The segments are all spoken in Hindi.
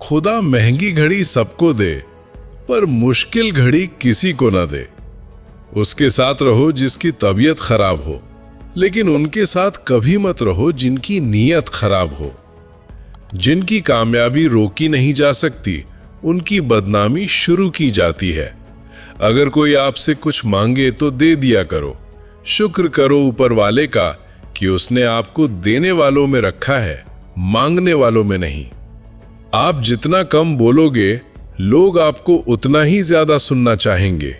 खुदा महंगी घड़ी सबको दे, पर मुश्किल घड़ी किसी को ना दे। उसके साथ रहो जिसकी तबीयत खराब हो, लेकिन उनके साथ कभी मत रहो जिनकी नीयत खराब हो। जिनकी कामयाबी रोकी नहीं जा सकती, उनकी बदनामी शुरू की जाती है। अगर कोई आपसे कुछ मांगे तो दे दिया करो। शुक्र करो ऊपर वाले का कि उसने आपको देने वालों में रखा है, मांगने वालों में नहीं। आप जितना कम बोलोगे, लोग आपको उतना ही ज्यादा सुनना चाहेंगे।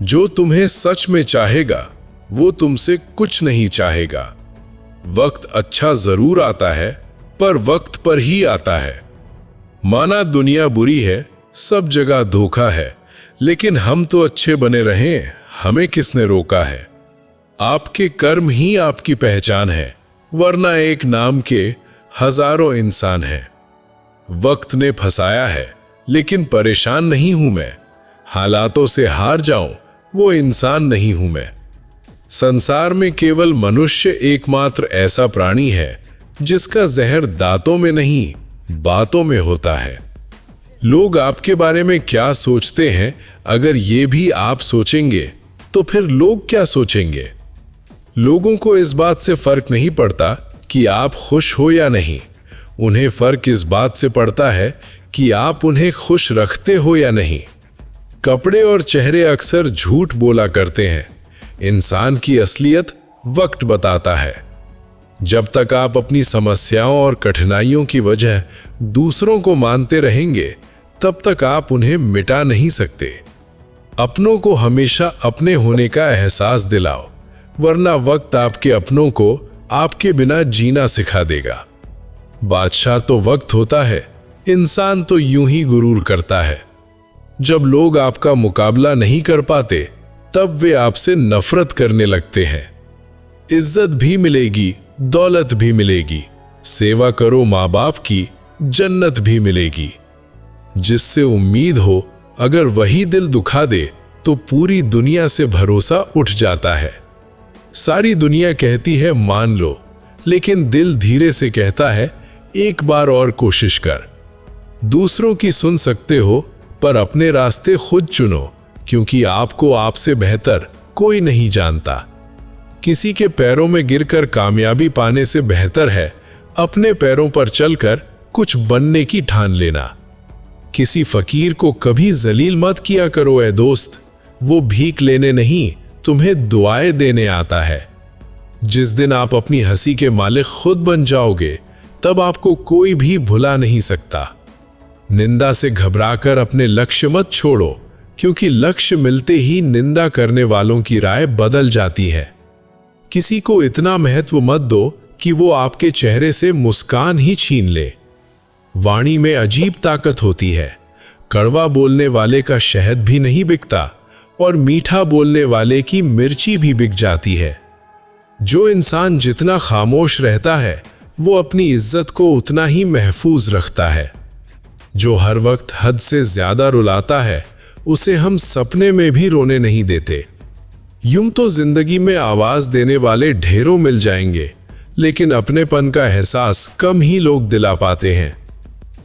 जो तुम्हें सच में चाहेगा, वो तुमसे कुछ नहीं चाहेगा। वक्त अच्छा जरूर आता है, पर वक्त पर ही आता है। माना दुनिया बुरी है, सब जगह धोखा है, लेकिन हम तो अच्छे बने रहें, हमें किसने रोका है। आपके कर्म ही आपकी पहचान है, वरना एक नाम के हजारों इंसान हैं। वक्त ने फंसाया है, लेकिन परेशान नहीं हूं मैं। हालातों से हार जाऊं, वो इंसान नहीं हूं मैं। संसार में केवल मनुष्य एकमात्र ऐसा प्राणी है जिसका जहर दांतों में नहीं, बातों में होता है। लोग आपके बारे में क्या सोचते हैं, अगर ये भी आप सोचेंगे तो फिर लोग क्या सोचेंगे। लोगों को इस बात से फर्क नहीं पड़ता कि आप खुश हो या नहीं। उन्हें फर्क इस बात से पड़ता है कि आप उन्हें खुश रखते हो या नहीं। कपड़े और चेहरे अक्सर झूठ बोला करते हैं। इंसान की असलियत वक्त बताता है। जब तक आप अपनी समस्याओं और कठिनाइयों की वजह दूसरों को मानते रहेंगे, तब तक आप उन्हें मिटा नहीं सकते। अपनों को हमेशा अपने होने का एहसास दिलाओ, वरना वक्त आपके अपनों को आपके बिना जीना सिखा देगा। बादशाह तो वक्त होता है, इंसान तो यूं ही गुरूर करता है। जब लोग आपका मुकाबला नहीं कर पाते, तब वे आपसे नफरत करने लगते हैं। इज्जत भी मिलेगी, दौलत भी मिलेगी। सेवा करो माँ बाप की, जन्नत भी मिलेगी। जिससे उम्मीद हो, अगर वही दिल दुखा दे, तो पूरी दुनिया से भरोसा उठ जाता है। सारी दुनिया कहती है मान लो, लेकिन दिल धीरे से कहता है एक बार और कोशिश कर। दूसरों की सुन सकते हो, पर अपने रास्ते खुद चुनो, क्योंकि आपको आपसे बेहतर कोई नहीं जानता। किसी के पैरों में गिरकर कामयाबी पाने से बेहतर है अपने पैरों पर चलकर कुछ बनने की ठान लेना। किसी फकीर को कभी जलील मत किया करो ए दोस्त, वो भीख लेने नहीं, तुम्हें दुआएं देने आता है। जिस दिन आप अपनी हंसी के मालिक खुद बन जाओगे, तब आपको कोई भी भुला नहीं सकता। निंदा से घबराकर अपने लक्ष्य मत छोड़ो, क्योंकि लक्ष्य मिलते ही निंदा करने वालों की राय बदल जाती है। किसी को इतना महत्व मत दो कि वो आपके चेहरे से मुस्कान ही छीन ले। वाणी में अजीब ताकत होती है। कड़वा बोलने वाले का शहद भी नहीं बिकता, और मीठा बोलने वाले की मिर्ची भी बिक जाती है। जो इंसान जितना खामोश रहता है, वो अपनी इज्जत को उतना ही महफूज रखता है। जो हर वक्त हद से ज्यादा रुलाता है, उसे हम सपने में भी रोने नहीं देते। यूं तो जिंदगी में आवाज देने वाले ढेरों मिल जाएंगे, लेकिन अपनेपन का एहसास कम ही लोग दिला पाते हैं।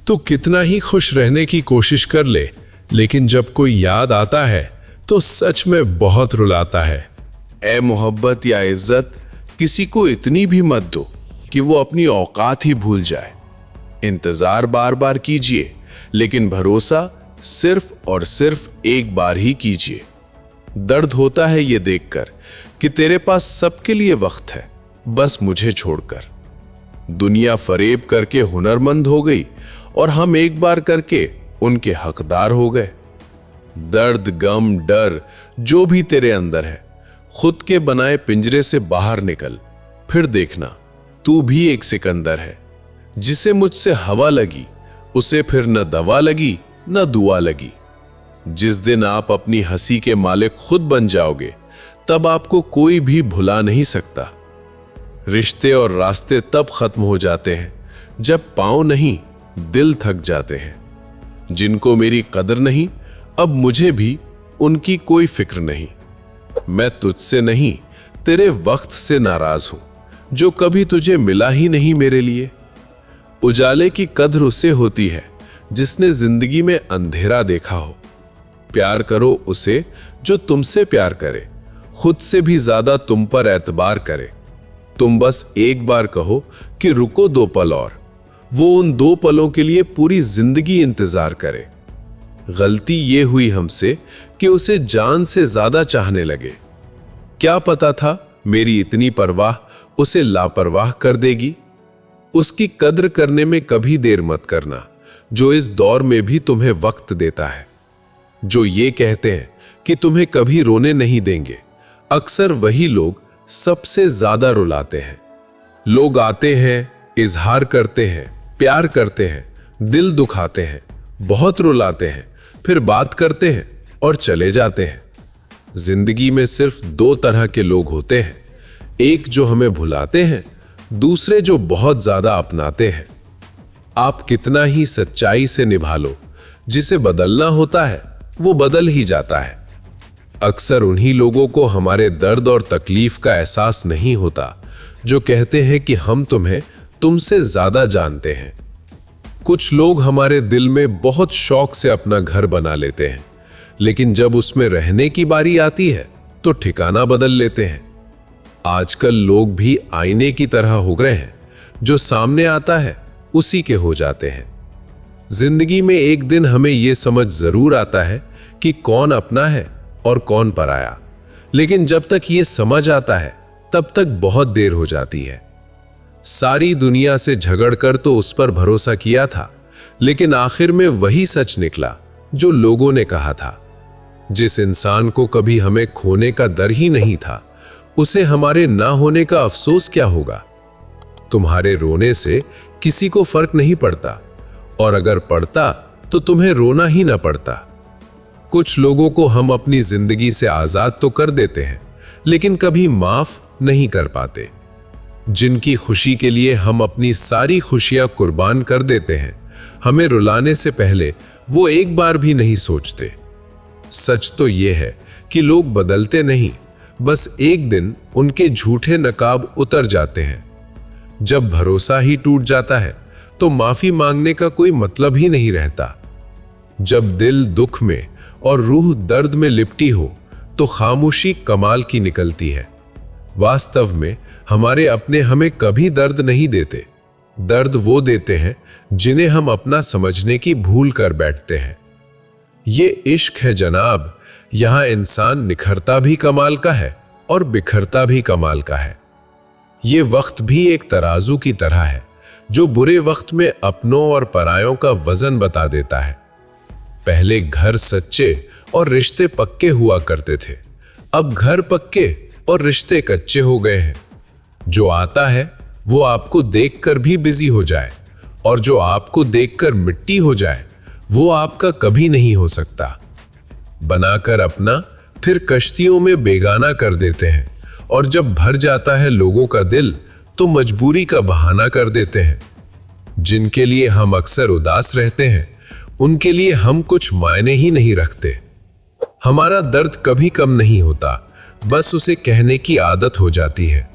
तो कितना ही खुश रहने की कोशिश कर ले, लेकिन जब कोई याद आता है तो सच में बहुत रुलाता है। ए मोहब्बत या इज्जत, किसी को इतनी भी मत दो कि वो अपनी औकात ही भूल जाए। इंतजार बार बार कीजिए, लेकिन भरोसा सिर्फ और सिर्फ एक बार ही कीजिए। दर्द होता है ये देखकर कि तेरे पास सबके लिए वक्त है, बस मुझे छोड़कर। दुनिया फरेब करके हुनरमंद हो गई, और हम एक बार करके उनके हकदार हो गए। दर्द, गम, डर जो भी तेरे अंदर है, खुद के बनाए पिंजरे से बाहर निकल, फिर देखना तू भी एक सिकंदर है। जिसे मुझसे हवा लगी, उसे फिर न दवा लगी न दुआ लगी। जिस दिन आप अपनी हंसी के मालिक खुद बन जाओगे, तब आपको कोई भी भुला नहीं सकता। रिश्ते और रास्ते तब खत्म हो जाते हैं जब पांव नहीं, दिल थक जाते हैं। जिनको मेरी कदर नहीं, अब मुझे भी उनकी कोई फिक्र नहीं। मैं तुझसे नहीं, तेरे वक्त से नाराज हूं, जो कभी तुझे मिला ही नहीं मेरे लिए। उजाले की कद्र उसे होती है जिसने जिंदगी में अंधेरा देखा हो। प्यार करो उसे जो तुमसे प्यार करे, खुद से भी ज्यादा तुम पर एतबार करे। तुम बस एक बार कहो कि रुको 2 पल और, वो उन 2 पलों के लिए पूरी जिंदगी इंतजार करे। गलती ये हुई हमसे कि उसे जान से ज्यादा चाहने लगे। क्या पता था मेरी इतनी परवाह उसे लापरवाह कर देगी। उसकी कद्र करने में कभी देर मत करना, जो इस दौर में भी तुम्हें वक्त देता है। जो ये कहते हैं कि तुम्हें कभी रोने नहीं देंगे, अक्सर वही लोग सबसे ज्यादा रुलाते हैं। लोग आते हैं, इजहार करते हैं, प्यार करते हैं, दिल दुखाते हैं, बहुत रुलाते हैं, फिर बात करते हैं और चले जाते हैं। जिंदगी में सिर्फ 2 तरह के लोग होते हैं, एक जो हमें भुलाते हैं, दूसरे जो बहुत ज्यादा अपनाते हैं। आप कितना ही सच्चाई से निभा लो, जिसे बदलना होता है वो बदल ही जाता है। अक्सर उन्हीं लोगों को हमारे दर्द और तकलीफ का एहसास नहीं होता जो कहते हैं कि हम तुम्हें तुमसे ज्यादा जानते हैं। कुछ लोग हमारे दिल में बहुत शौक से अपना घर बना लेते हैं, लेकिन जब उसमें रहने की बारी आती है तो ठिकाना बदल लेते हैं। आजकल लोग भी आईने की तरह हो गए हैं, जो सामने आता है उसी के हो जाते हैं। जिंदगी में एक दिन हमें यह समझ जरूर आता है कि कौन अपना है और कौन पराया, लेकिन जब तक ये समझ आता है तब तक बहुत देर हो जाती है। सारी दुनिया से झगड़कर तो उस पर भरोसा किया था, लेकिन आखिर में वही सच निकला जो लोगों ने कहा था। जिस इंसान को कभी हमें खोने का डर ही नहीं था, उसे हमारे ना होने का अफसोस क्या होगा। तुम्हारे रोने से किसी को फर्क नहीं पड़ता, और अगर पड़ता तो तुम्हें रोना ही ना पड़ता। कुछ लोगों को हम अपनी जिंदगी से आजाद तो कर देते हैं, लेकिन कभी माफ नहीं कर पाते। जिनकी खुशी के लिए हम अपनी सारी खुशियां कुर्बान कर देते हैं, हमें रुलाने से पहले वो एक बार भी नहीं सोचते। सच तो ये है कि लोग बदलते नहीं, बस एक दिन उनके झूठे नकाब उतर जाते हैं। जब भरोसा ही टूट जाता है तो माफी मांगने का कोई मतलब ही नहीं रहता। जब दिल दुख में और रूह दर्द में लिपटी हो तो खामोशी कमाल की निकलती है। वास्तव में हमारे अपने हमें कभी दर्द नहीं देते। दर्द वो देते हैं जिन्हें हम अपना समझने की भूल कर बैठते हैं। ये इश्क है जनाब, यहां इंसान निखरता भी कमाल का है और बिखरता भी कमाल का है। ये वक्त भी एक तराजू की तरह है, जो बुरे वक्त में अपनों और परायों का वजन बता देता है। पहले घर सच्चे और रिश्ते पक्के हुआ करते थे, अब घर पक्के और रिश्ते कच्चे हो गए हैं। जो आता है वो आपको देखकर भी बिजी हो जाए, और जो आपको देखकर मिट्टी हो जाए वो आपका कभी नहीं हो सकता। बनाकर अपना फिर कश्तियों में बेगाना कर देते हैं, और जब भर जाता है लोगों का दिल तो मजबूरी का बहाना कर देते हैं। जिनके लिए हम अक्सर उदास रहते हैं, उनके लिए हम कुछ मायने ही नहीं रखते। हमारा दर्द कभी कम नहीं होता, बस उसे कहने की आदत हो जाती है।